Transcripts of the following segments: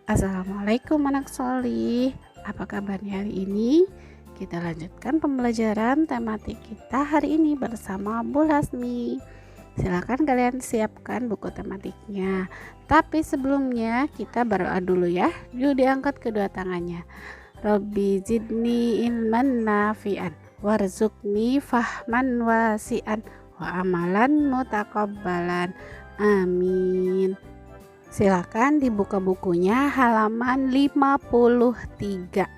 Assalamualaikum anak solih. Apa kabarnya hari ini? Kita lanjutkan pembelajaran tematik kita hari ini bersama Bu Lasmi. Silakan kalian siapkan buku tematiknya. Tapi sebelumnya kita berdoa dulu ya. Yuk diangkat kedua tangannya. Robbi zidni ilman nafi'an warzuqni fahman wasi'an wa amalan mutakabbalan. Amin. Silakan dibuka bukunya halaman 53.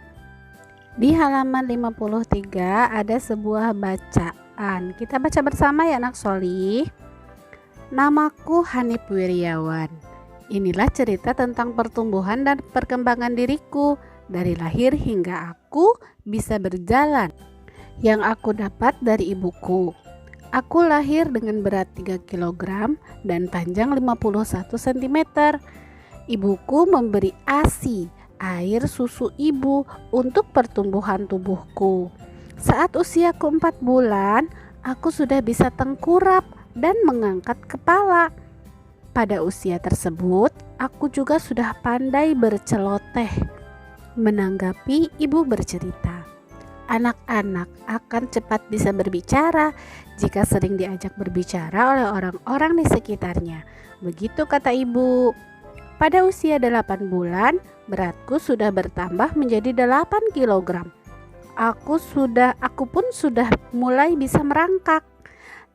Di halaman 53 ada sebuah bacaan. Kita baca bersama ya anak solih. Namaku Hanif Wiryawan. Inilah cerita tentang pertumbuhan dan perkembangan diriku dari lahir hingga aku bisa berjalan yang aku dapat dari ibuku. Aku lahir dengan berat 3 kg dan panjang 51 cm. Ibuku memberi ASI, air susu ibu, untuk pertumbuhan tubuhku. Saat usiaku 4 bulan, aku sudah bisa tengkurap dan mengangkat kepala. Pada usia tersebut, aku juga sudah pandai berceloteh. Menanggapi ibu bercerita, anak-anak akan cepat bisa berbicara jika sering diajak berbicara oleh orang-orang di sekitarnya. Begitu kata ibu. Pada usia 8 bulan, beratku sudah bertambah menjadi 8 kg. Aku pun sudah mulai bisa merangkak.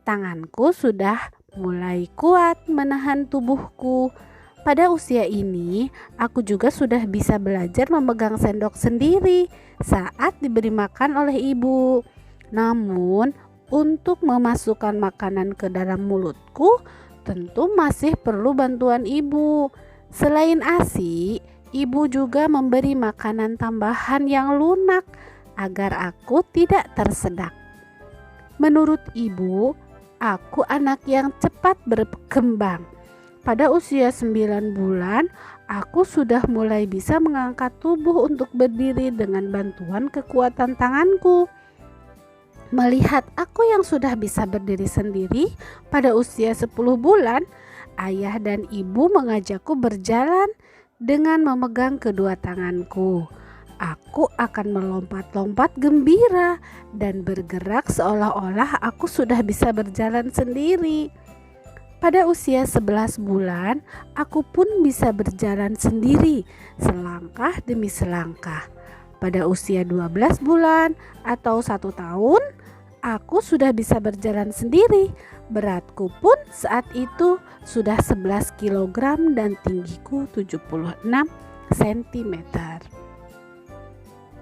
Tanganku sudah mulai kuat menahan tubuhku. Pada usia ini, aku juga sudah bisa belajar memegang sendok sendiri saat diberi makan oleh ibu. Namun, untuk memasukkan makanan ke dalam mulutku, tentu masih perlu bantuan ibu. Selain ASI, ibu juga memberi makanan tambahan yang lunak agar aku tidak tersedak. Menurut ibu, aku anak yang cepat berkembang. Pada usia 9 bulan, aku sudah mulai bisa mengangkat tubuh untuk berdiri dengan bantuan kekuatan tanganku. Melihat aku yang sudah bisa berdiri sendiri pada usia 10 bulan, ayah dan ibu mengajakku berjalan dengan memegang kedua tanganku. Aku akan melompat-lompat gembira dan bergerak seolah-olah aku sudah bisa berjalan sendiri. Pada usia 11 bulan, aku pun bisa berjalan sendiri, selangkah demi selangkah. Pada usia 12 bulan atau 1 tahun, aku sudah bisa berjalan sendiri. Beratku pun saat itu sudah 11 kg dan tinggiku 76 cm.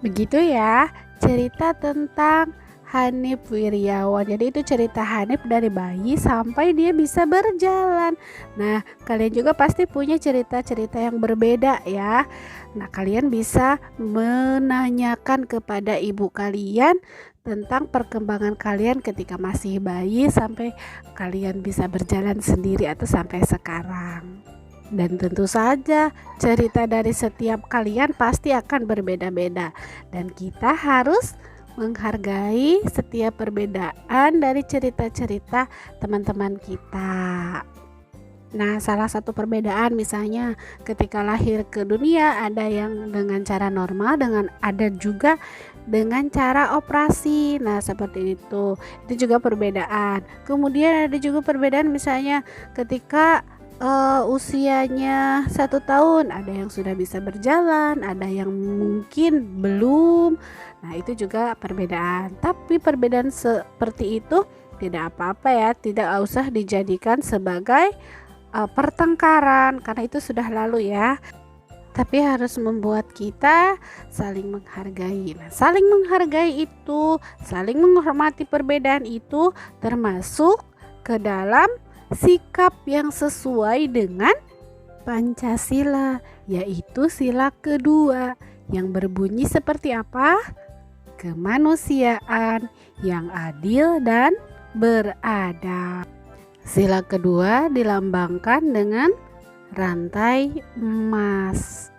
Begitu ya, cerita tentang Hanif Wiryawan. Jadi itu cerita Hanif dari bayi sampai dia bisa berjalan. Nah, kalian juga pasti punya cerita-cerita yang berbeda ya. Nah, kalian bisa menanyakan kepada ibu kalian tentang perkembangan kalian ketika masih bayi sampai kalian bisa berjalan sendiri atau sampai sekarang. Dan tentu saja cerita dari setiap kalian pasti akan berbeda-beda, dan kita harus menghargai setiap perbedaan dari cerita-cerita teman-teman kita. Nah, salah satu perbedaan misalnya ketika lahir ke dunia ada yang dengan cara normal, ada juga dengan cara operasi. Nah, seperti itu juga perbedaan. Kemudian ada juga perbedaan misalnya ketika usianya 1 tahun, ada yang sudah bisa berjalan, ada yang mungkin belum. Nah, itu juga perbedaan. Tapi perbedaan seperti itu tidak apa-apa ya, tidak usah dijadikan sebagai pertengkaran karena itu sudah lalu ya. Tapi harus membuat kita saling menghargai. Nah, saling menghargai itu, saling menghormati perbedaan itu termasuk ke dalam sikap yang sesuai dengan Pancasila, yaitu sila kedua yang berbunyi seperti apa? Kemanusiaan yang adil dan beradab. Sila kedua dilambangkan dengan rantai emas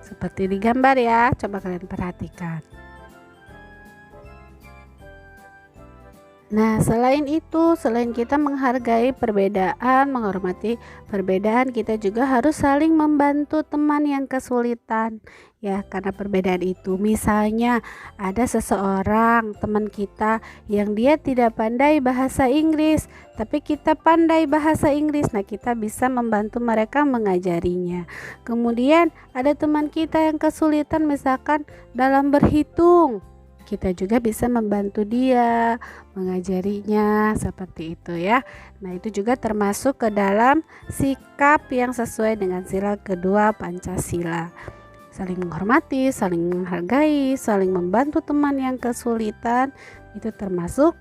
seperti di gambar ya, coba kalian perhatikan. Nah, selain itu, selain kita menghargai perbedaan, menghormati perbedaan, kita juga harus saling membantu teman yang kesulitan. Ya, karena perbedaan itu, misalnya ada seseorang teman kita yang dia tidak pandai bahasa Inggris, tapi kita pandai bahasa Inggris. Nah, kita bisa membantu mereka mengajarinya. Kemudian ada teman kita yang kesulitan misalkan dalam berhitung. Kita juga bisa membantu dia, mengajarinya seperti itu ya. Nah, itu juga termasuk ke dalam sikap yang sesuai dengan sila kedua Pancasila. Saling menghormati, saling menghargai, saling membantu teman yang kesulitan, itu termasuk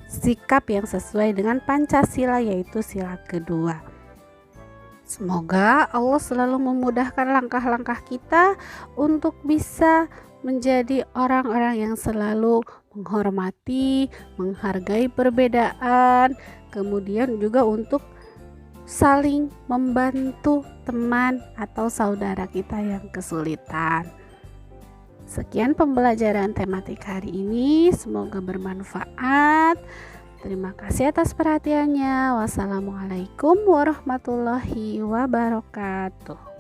sikap yang sesuai dengan Pancasila, yaitu sila kedua. Semoga Allah selalu memudahkan langkah-langkah kita untuk bisa menjadi orang-orang yang selalu menghormati, menghargai perbedaan, kemudian juga untuk saling membantu teman atau saudara kita yang kesulitan. Sekian pembelajaran tematik hari ini, semoga bermanfaat. Terima kasih atas perhatiannya. Wassalamualaikum warahmatullahi wabarakatuh.